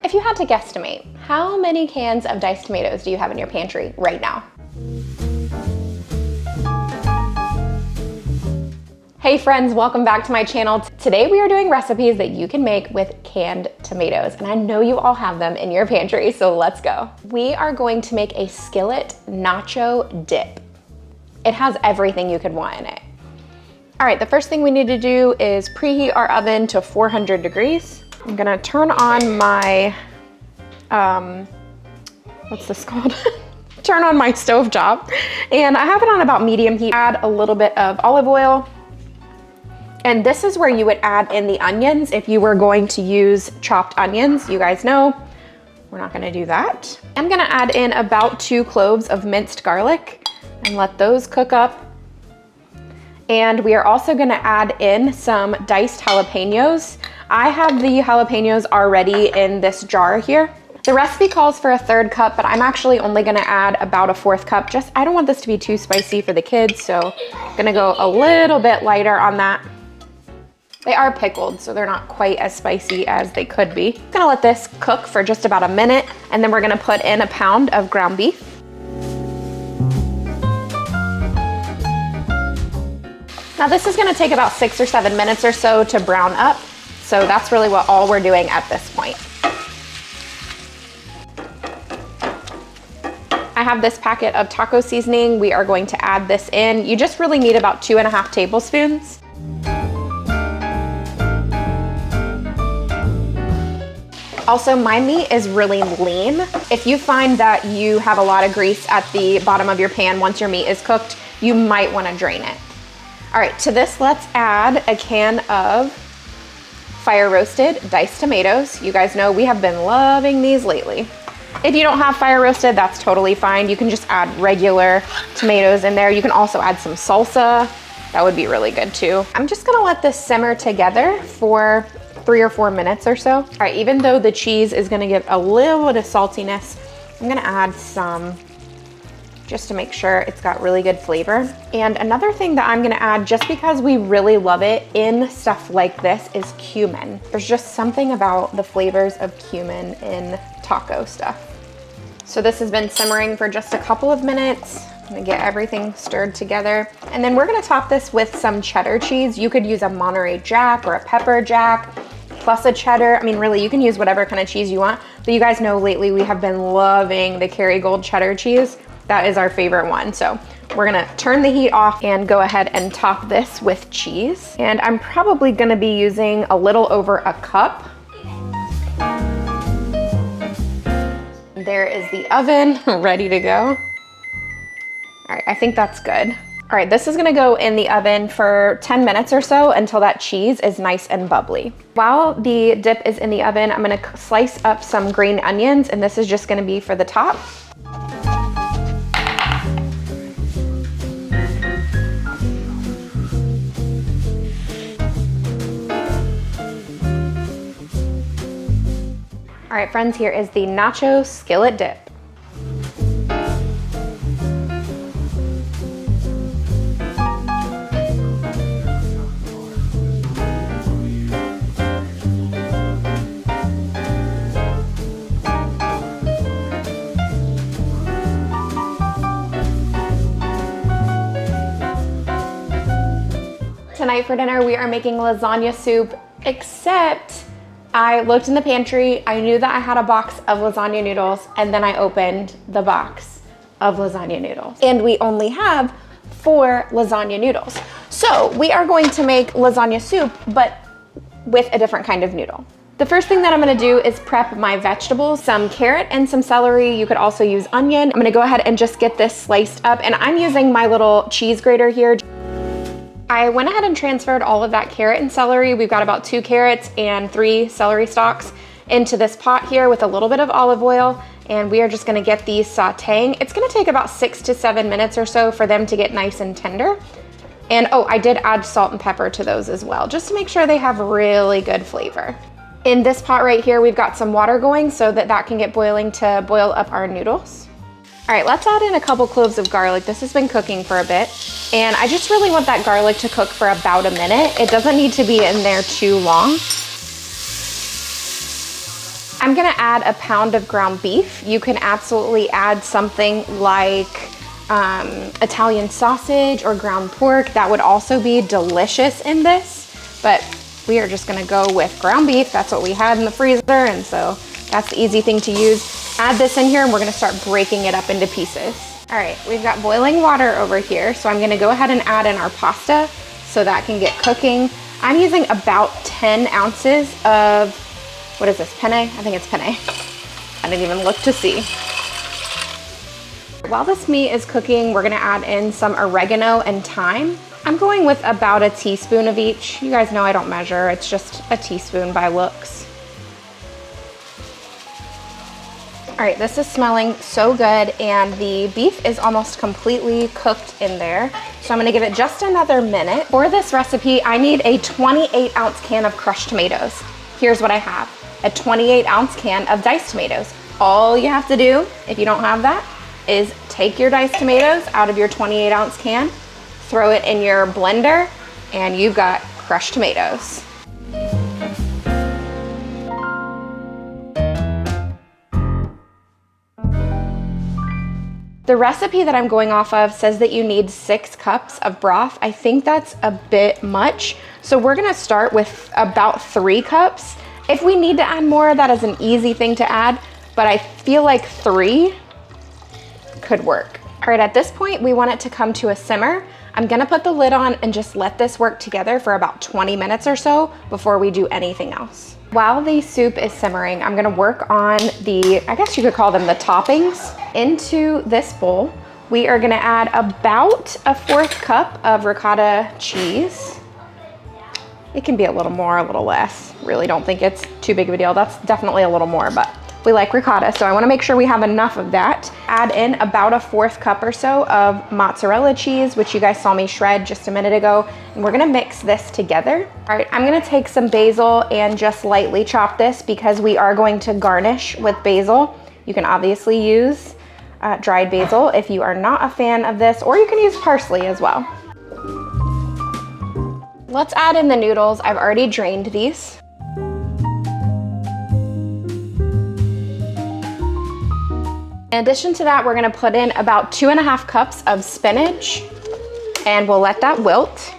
If you had to guesstimate, how many cans of diced tomatoes do you have in your pantry right now? Hey friends, welcome back to my channel. Today we are doing recipes that you can make with canned tomatoes, and I know you all have them in your pantry, so let's go. We are going to make a skillet nacho dip. It has everything you could want in it. All right, the first thing we need to do is preheat our oven to 400 degrees. I'm gonna turn on my, what's this called? Turn on my stovetop, and I have it on about medium heat. Add a little bit of olive oil. And this is where you would add in the onions if you were going to use chopped onions. You guys know we're not gonna do that. I'm gonna add in about 2 cloves of minced garlic and let those cook up. And we are also gonna add in some diced jalapenos. I have the jalapenos already in this jar here. The recipe calls for a 1/3 cup, but I'm actually only gonna add about a 1/4 cup. I don't want this to be too spicy for the kids, so I'm gonna go a little bit lighter on that. They are pickled, so they're not quite as spicy as they could be. I'm gonna let this cook for just about a minute, and then we're gonna put in 1 pound of ground beef. Now this is gonna take about 6 or 7 minutes or so to brown up, so that's really all we're doing at this point. I have this packet of taco seasoning. We are going to add this in. You just really need about 2.5 tablespoons. Also, my meat is really lean. If you find that you have a lot of grease at the bottom of your pan once your meat is cooked, you might wanna drain it. All right, to this, let's add a can of fire roasted diced tomatoes. You guys know we have been loving these lately. If you don't have fire roasted, that's totally fine. You can just add regular tomatoes in there. You can also add some salsa. That would be really good too. I'm just gonna let this simmer together for 3 or 4 minutes or so. All right, even though the cheese is gonna give a little bit of saltiness, I'm gonna add some just to make sure it's got really good flavor. And another thing that I'm gonna add, just because we really love it in stuff like this, is cumin. There's just something about the flavors of cumin in taco stuff. So this has been simmering for just a couple of minutes. I'm gonna get everything stirred together. And then we're gonna top this with some cheddar cheese. You could use a Monterey Jack or a pepper jack, plus a cheddar. I mean, really, you can use whatever kind of cheese you want, but you guys know lately we have been loving the Kerrygold cheddar cheese. That is our favorite one. So we're gonna turn the heat off and go ahead and top this with cheese. And I'm probably gonna be using a little over a cup. There is the oven ready to go. All right, I think that's good. All right, this is gonna go in the oven for 10 minutes or so until that cheese is nice and bubbly. While the dip is in the oven, I'm gonna slice up some green onions, and this is just gonna be for the top. All right, friends, here is the nacho skillet dip. Tonight for dinner, we are making lasagna soup, except I looked in the pantry, I knew that I had a box of lasagna noodles, and then I opened the box of lasagna noodles. And we only have 4 lasagna noodles. So we are going to make lasagna soup, but with a different kind of noodle. The first thing that I'm gonna do is prep my vegetables, some carrot and some celery. You could also use onion. I'm gonna go ahead and just get this sliced up, and I'm using my little cheese grater here. I went ahead and transferred all of that carrot and celery. We've got about 2 carrots and 3 celery stalks into this pot here with a little bit of olive oil, and we are just gonna get these sauteing. It's gonna take about 6 to 7 minutes or so for them to get nice and tender. And oh, I did add salt and pepper to those as well, just to make sure they have really good flavor. In this pot right here, we've got some water going so that that can get boiling to boil up our noodles. All right, let's add in a couple cloves of garlic. This has been cooking for a bit, and I just really want that garlic to cook for about a minute. It doesn't need to be in there too long. I'm gonna add a pound of ground beef. You can absolutely add something like Italian sausage or ground pork. That would also be delicious in this, but we are just gonna go with ground beef. That's what we had in the freezer, and so that's the easy thing to use. Add this in here and we're gonna start breaking it up into pieces. All right, we've got boiling water over here, so I'm gonna go ahead and add in our pasta so that can get cooking. I'm using about 10 ounces of, what is this, penne? I think it's penne. I didn't even look to see. While this meat is cooking, we're gonna add in some oregano and thyme. I'm going with about a teaspoon of each. You guys know I don't measure, it's just a teaspoon by looks. All right, this is smelling so good, and the beef is almost completely cooked in there. So I'm gonna give it just another minute. For this recipe, I need a 28-ounce can of crushed tomatoes. Here's what I have, a 28-ounce can of diced tomatoes. All you have to do, if you don't have that, is take your diced tomatoes out of your 28-ounce can, throw it in your blender, and you've got crushed tomatoes. The recipe that I'm going off of says that you need 6 cups of broth. I think that's a bit much. So we're gonna start with about 3 cups. If we need to add more, that is an easy thing to add, but I feel like 3 could work. All right, at this point, we want it to come to a simmer. I'm gonna put the lid on and just let this work together for about 20 minutes or so before we do anything else. While the soup is simmering, I'm gonna work on the, I guess you could call them the toppings. Into this bowl, we are gonna add about a 1/4 cup of ricotta cheese. It can be a little more, a little less. Really don't think it's too big of a deal. That's definitely a little more, but we like ricotta, so I wanna make sure we have enough of that. Add in about a 1/4 cup or so of mozzarella cheese, which you guys saw me shred just a minute ago, and we're gonna mix this together. All right, I'm gonna take some basil and just lightly chop this because we are going to garnish with basil. You can obviously use dried basil if you are not a fan of this, or you can use parsley as well. Let's add in the noodles. I've already drained these. In addition to that, we're gonna put in about 2.5 cups of spinach, and we'll let that wilt.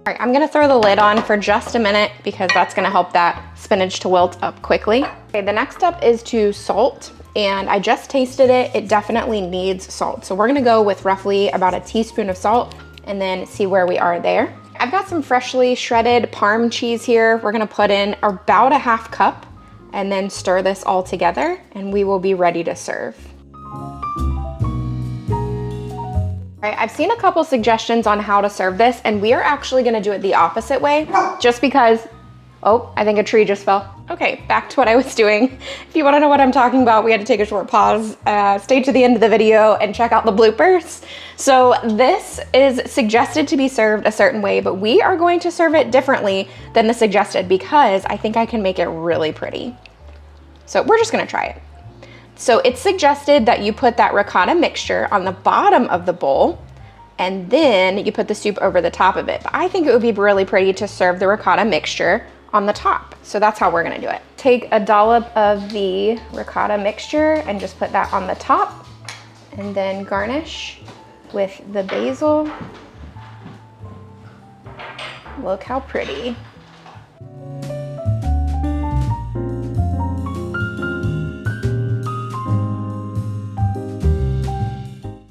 All right, I'm gonna throw the lid on for just a minute because that's gonna help that spinach to wilt up quickly. Okay, the next step is to salt, and I just tasted it. It definitely needs salt. So we're gonna go with roughly about a teaspoon of salt and then see where we are there. I've got some freshly shredded Parm cheese here. We're gonna put in about a 1/2 cup and then stir this all together, and we will be ready to serve. All right, I've seen a couple suggestions on how to serve this, and we are actually gonna do it the opposite way, just because, oh, I think a tree just fell. Okay, back to what I was doing. If you wanna know what I'm talking about, we had to take a short pause. Stay to the end of the video and check out the bloopers. So this is suggested to be served a certain way, but we are going to serve it differently than the suggested because I think I can make it really pretty. So we're just gonna try it. So it's suggested that you put that ricotta mixture on the bottom of the bowl, and then you put the soup over the top of it. But I think it would be really pretty to serve the ricotta mixture on the top. So that's how we're gonna do it. Take a dollop of the ricotta mixture and just put that on the top, and then garnish with the basil. Look how pretty.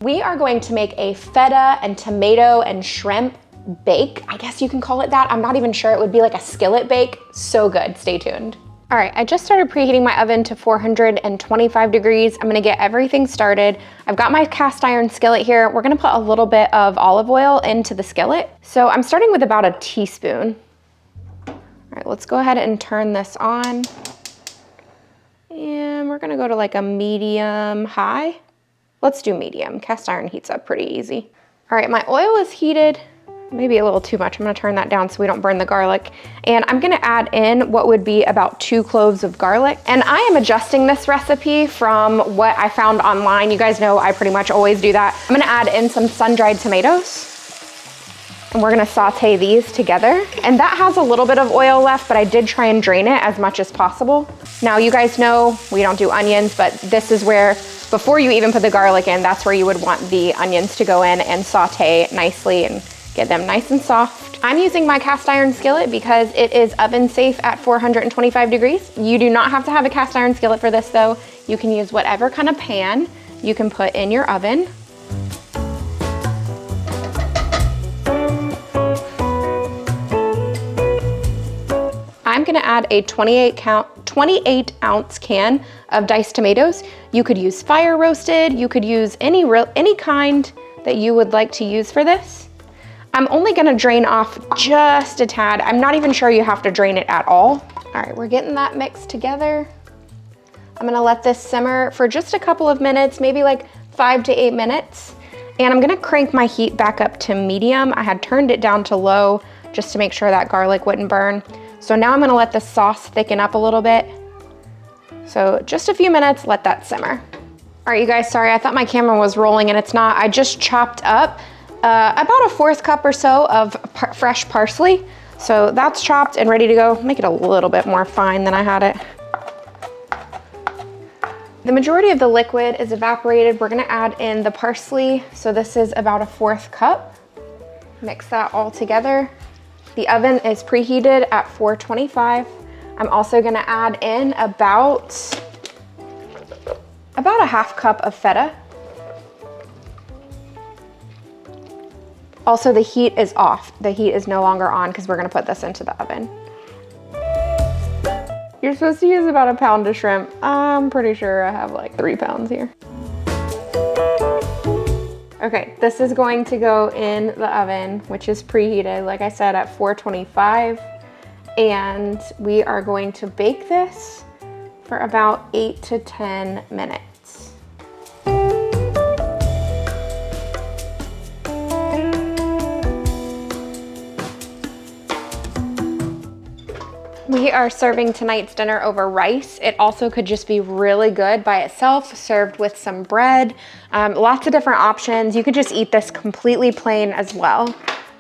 We are going to make a feta and tomato and shrimp bake. I guess you can call it that. I'm not even sure. It would be like a skillet bake. So good. Stay tuned. All right, I just started preheating my oven to 425 degrees. I'm gonna get everything started. I've got my cast iron skillet here. We're gonna put a little bit of olive oil into the skillet. So I'm starting with about a teaspoon. All right, let's go ahead and turn this on. And we're gonna go to like a medium high. Let's do medium. Cast iron heats up pretty easy. All right, my oil is heated. Maybe a little too much. I'm gonna turn that down so we don't burn the garlic. And I'm gonna add in what would be about 2 cloves of garlic. And I am adjusting this recipe from what I found online. You guys know I pretty much always do that. I'm gonna add in some sun-dried tomatoes. And we're gonna saute these together. And that has a little bit of oil left, but I did try and drain it as much as possible. Now you guys know we don't do onions, but this is where, before you even put the garlic in, that's where you would want the onions to go in and saute nicely and get them nice and soft. I'm using my cast iron skillet because it is oven safe at 425 degrees. You do not have to have a cast iron skillet for this though. You can use whatever kind of pan you can put in your oven. I'm gonna add a 28 ounce can of diced tomatoes. You could use fire roasted, you could use any kind that you would like to use for this. I'm only gonna drain off just a tad. I'm not even sure you have to drain it at all. All right, we're getting that mixed together. I'm gonna let this simmer for just a couple of minutes, maybe like 5 to 8 minutes. And I'm gonna crank my heat back up to medium. I had turned it down to low just to make sure that garlic wouldn't burn. So now I'm gonna let the sauce thicken up a little bit. So just a few minutes, let that simmer. All right, you guys, sorry, I thought my camera was rolling and it's not. I just chopped up about a 1/4 cup or so of fresh parsley. So that's chopped and ready to go. Make it a little bit more fine than I had it. The majority of the liquid is evaporated. We're gonna add in the parsley. So this is about a 1/4 cup. Mix that all together. The oven is preheated at 425. I'm also gonna add in about a 1/2 cup of feta. Also, the heat is off. The heat is no longer on because we're gonna put this into the oven. You're supposed to use about 1 pound of shrimp. I'm pretty sure I have like 3 pounds here. Okay, this is going to go in the oven, which is preheated, like I said, at 425. And we are going to bake this for about 8 to 10 minutes. We are serving tonight's dinner over rice. It also could just be really good by itself, served with some bread. Lots of different options. You could just eat this completely plain as well.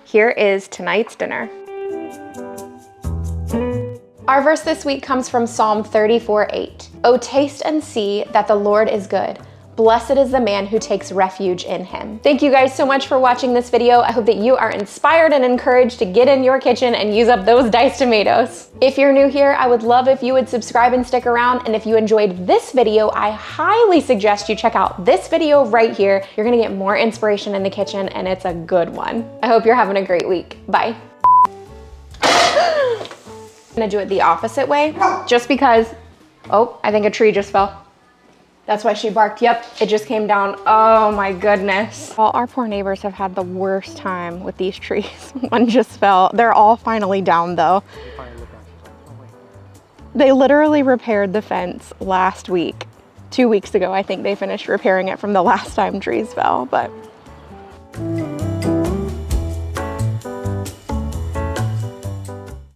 Here is tonight's dinner. Our verse this week comes from Psalm 34:8. Oh, taste and see that the Lord is good. Blessed is the man who takes refuge in him. Thank you guys so much for watching this video. I hope that you are inspired and encouraged to get in your kitchen and use up those diced tomatoes. If you're new here, I would love if you would subscribe and stick around. And if you enjoyed this video, I highly suggest you check out this video right here. You're gonna get more inspiration in the kitchen and it's a good one. I hope you're having a great week. Bye. I'm gonna do it the opposite way, just because, oh, I think a tree just fell. That's why she barked. Yep, it just came down. Oh my goodness. Well, our poor neighbors have had the worst time with these trees. One just fell. They're all finally down though. They literally repaired the fence last week. 2 weeks ago, I think they finished repairing it from the last time trees fell, but.